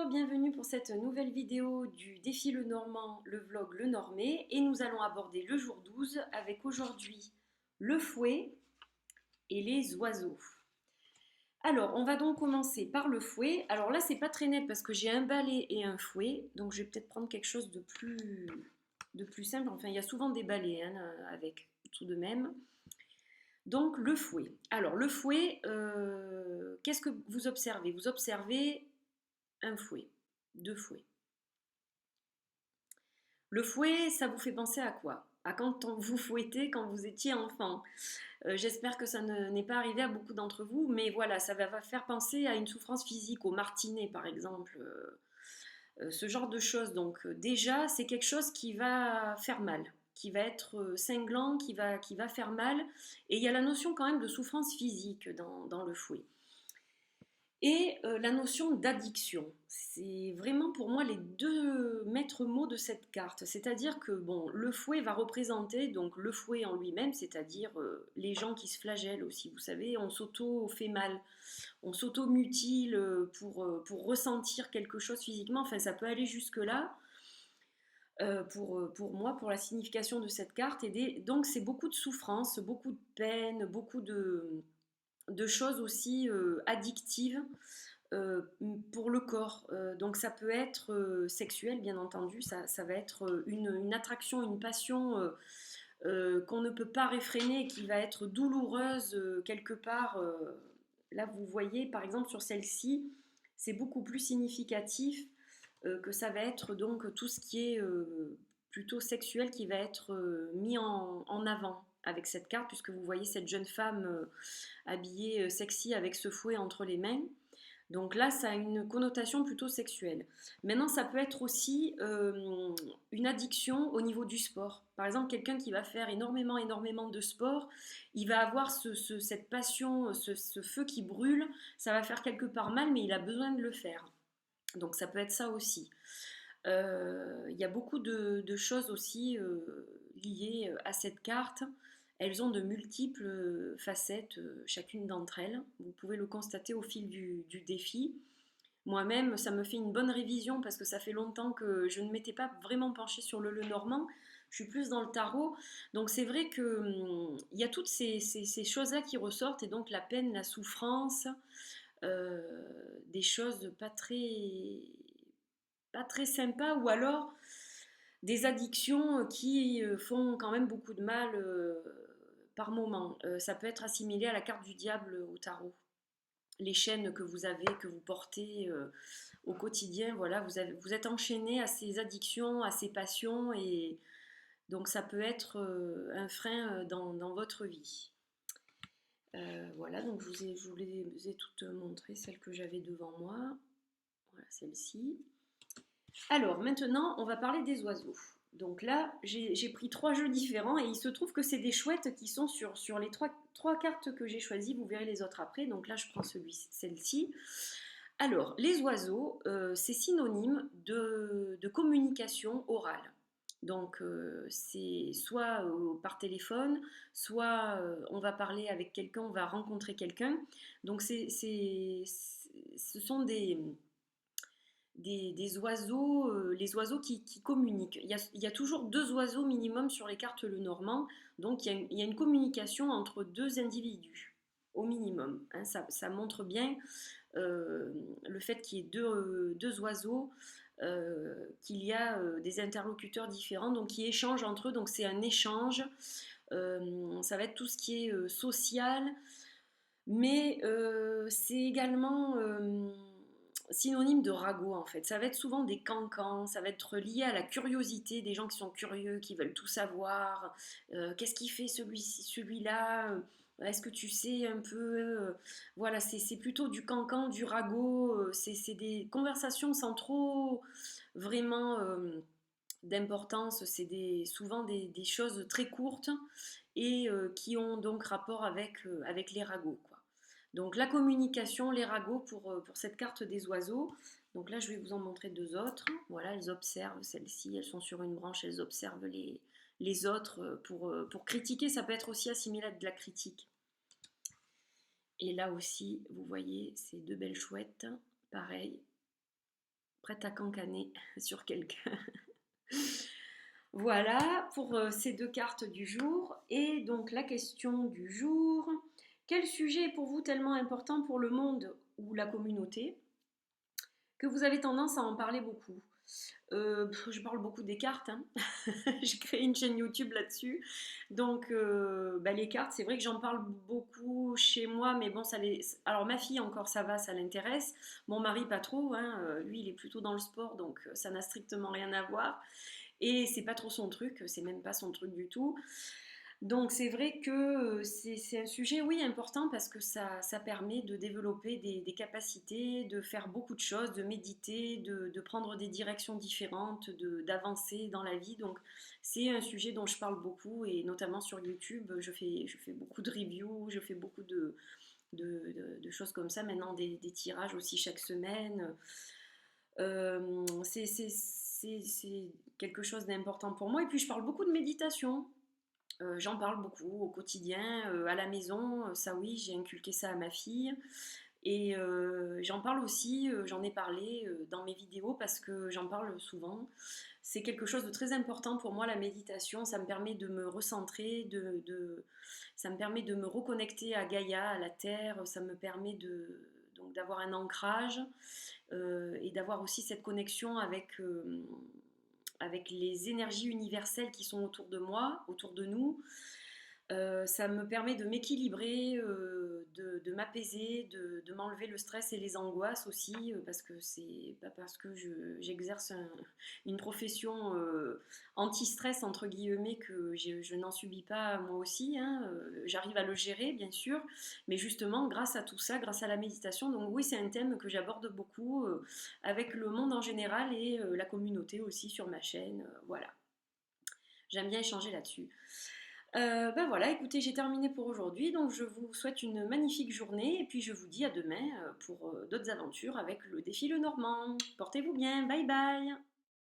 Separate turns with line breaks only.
Bonjour, bienvenue pour cette nouvelle vidéo du défi Le Normand, le vlog Le Normé. Et nous allons aborder le jour 12 avec aujourd'hui le fouet et les oiseaux. Alors, on va donc commencer par le fouet. Alors là, c'est pas très net parce que j'ai un balai et un fouet. Donc je vais peut-être prendre quelque chose de plus simple. Enfin, il y a souvent des balais avec tout de même. Donc le fouet. Alors le fouet, qu'est-ce que vous observez? Vous observez un fouet, deux fouets. Le fouet, ça vous fait penser à quoi? À quand on vous fouettait quand vous étiez enfant. J'espère que ça n'est pas arrivé à beaucoup d'entre vous, mais voilà, ça va faire penser à une souffrance physique, au martinet par exemple, ce genre de choses. Donc déjà, c'est quelque chose qui va faire mal, qui va être cinglant, qui va faire mal. Et il y a la notion quand même de souffrance physique dans le fouet. Et la notion d'addiction, c'est vraiment pour moi les deux maîtres mots de cette carte. C'est-à-dire que bon, le fouet va représenter donc le fouet en lui-même, c'est-à-dire les gens qui se flagellent aussi. Vous savez, on s'auto-fait mal, on s'auto-mutile pour ressentir quelque chose physiquement. Enfin, ça peut aller jusque-là. Pour moi, pour la signification de cette carte. Donc c'est beaucoup de souffrance, beaucoup de peine, beaucoup de choses aussi addictives pour le corps. Donc ça peut être sexuel, bien entendu, ça va être une attraction, une passion qu'on ne peut pas réfréner et qui va être douloureuse quelque part. Là, vous voyez, par exemple, sur celle-ci, c'est beaucoup plus significatif que ça va être donc tout ce qui est plutôt sexuel qui va être mis en avant avec cette carte, puisque vous voyez cette jeune femme habillée sexy avec ce fouet entre les mains. Donc là, ça a une connotation plutôt sexuelle. Maintenant, ça peut être aussi une addiction au niveau du sport. Par exemple, quelqu'un qui va faire énormément de sport, il va avoir cette passion, ce feu qui brûle. Ça va faire quelque part mal, mais il a besoin de le faire. Donc ça peut être ça aussi. Il y a beaucoup de choses aussi liées à cette carte. Elles ont de multiples facettes, chacune d'entre elles. Vous pouvez le constater au fil du défi. Moi-même, ça me fait une bonne révision parce que ça fait longtemps que je ne m'étais pas vraiment penchée sur le Lenormand. Je suis plus dans le tarot. Donc c'est vrai qu'il y a toutes ces choses-là qui ressortent et donc la peine, la souffrance, des choses pas très sympas ou alors des addictions qui font quand même beaucoup de mal par moment. Ça peut être assimilé à la carte du diable au tarot. Les chaînes que vous avez, que vous portez au quotidien, voilà, vous êtes enchaîné à ces addictions, à ces passions, et donc ça peut être un frein dans votre vie. Voilà, donc je vous les ai toutes montrées, celles que j'avais devant moi. Voilà, celle-ci. Alors maintenant, on va parler des oiseaux. Donc là, j'ai pris trois jeux différents et il se trouve que c'est des chouettes qui sont sur les trois cartes que j'ai choisies. Vous verrez les autres après. Donc là, je prends celle-ci. Alors, les oiseaux, c'est synonyme de communication orale. Donc, c'est soit par téléphone, soit on va parler avec quelqu'un, on va rencontrer quelqu'un. Donc, ce sont des oiseaux, les oiseaux qui communiquent. Il y a toujours deux oiseaux minimum sur les cartes Lenormand, donc il y a une communication entre deux individus, au minimum. Hein. Ça montre bien le fait qu'il y ait deux oiseaux, qu'il y a des interlocuteurs différents, donc qui échangent entre eux, donc c'est un échange. Ça va être tout ce qui est social, mais c'est également synonyme de ragot en fait. Ça va être souvent des cancans, ça va être lié à la curiosité des gens qui sont curieux, qui veulent tout savoir. Qu'est-ce qu'il fait celui-là? Est-ce que tu sais un peu? Voilà, c'est plutôt du cancan, du ragot. C'est des conversations sans trop vraiment d'importance. C'est souvent des choses très courtes et qui ont donc rapport avec les ragots, quoi. Donc la communication, les ragots pour cette carte des oiseaux. Donc là, je vais vous en montrer deux autres. Voilà, elles observent celles-ci, elles sont sur une branche, elles observent les autres pour critiquer. Ça peut être aussi assimilé à de la critique. Et là aussi, vous voyez ces deux belles chouettes, pareil, prête à cancaner sur quelqu'un. Voilà pour ces deux cartes du jour. Et donc la question du jour, quel sujet est pour vous tellement important pour le monde ou la communauté que vous avez tendance à en parler beaucoup? Je parle beaucoup des cartes, hein. J'ai créé une chaîne YouTube là-dessus. Donc, bah, les cartes, c'est vrai que j'en parle beaucoup chez moi, mais bon, alors ma fille encore, ça va, ça l'intéresse. Mon mari, pas trop, hein. Lui, il est plutôt dans le sport, donc ça n'a strictement rien à voir. Et c'est pas trop son truc, c'est même pas son truc du tout. Donc c'est vrai que c'est un sujet, oui, important parce que ça permet de développer des capacités, de faire beaucoup de choses, de méditer, de prendre des directions différentes, d'avancer dans la vie. Donc c'est un sujet dont je parle beaucoup et notamment sur YouTube, je fais beaucoup de reviews, je fais beaucoup de choses comme ça. Maintenant des tirages aussi chaque semaine. C'est quelque chose d'important pour moi. Et puis je parle beaucoup de méditation. J'en parle beaucoup au quotidien, à la maison, ça oui, j'ai inculqué ça à ma fille. Et j'en parle aussi, j'en ai parlé dans mes vidéos parce que j'en parle souvent. C'est quelque chose de très important pour moi, la méditation. Ça me permet de me recentrer, ça me permet de me reconnecter à Gaïa, à la terre. Ça me permet donc d'avoir un ancrage et d'avoir aussi cette connexion avec les énergies universelles qui sont autour de moi, autour de nous. Ça me permet de m'équilibrer, de m'apaiser, de m'enlever le stress et les angoisses aussi, parce que c'est pas parce que j'exerce une profession anti-stress, entre guillemets, que je n'en subis pas moi aussi, hein. J'arrive à le gérer, bien sûr, mais justement, grâce à tout ça, grâce à la méditation, donc oui, c'est un thème que j'aborde beaucoup avec le monde en général et la communauté aussi sur ma chaîne, voilà. J'aime bien échanger là-dessus. Ben voilà, écoutez, j'ai terminé pour aujourd'hui, donc je vous souhaite une magnifique journée et puis je vous dis à demain pour d'autres aventures avec le défi Le Normand. Portez-vous bien, bye bye!